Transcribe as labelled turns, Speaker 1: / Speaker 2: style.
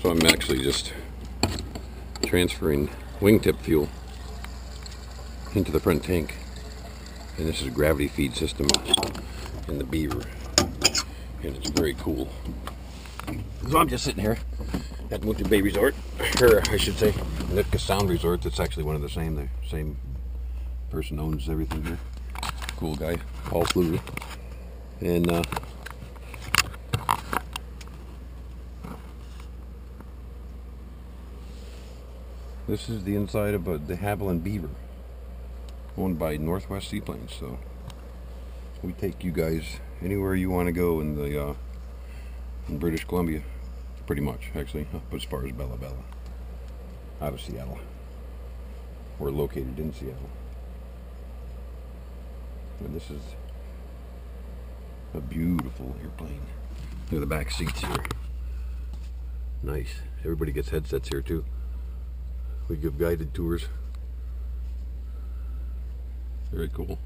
Speaker 1: So I'm actually just transferring wingtip fuel into the front tank, and this is a gravity feed system in the Beaver, and it's very cool. So I'm just sitting here at Nootka Bay Resort, or I should say Nootka Sound Resort. It's actually one of the same person owns everything here. Cool guy, Paul Flutie. And this is the inside of a Dehavilland Beaver, owned by Northwest Seaplanes. So we take you guys anywhere you want to go in the in British Columbia, pretty much, actually, as far as Bella Bella, out of Seattle. We're located in Seattle, and this is a beautiful airplane. Look at the back seats here. Nice. Everybody gets headsets here too. We give guided tours. Very cool.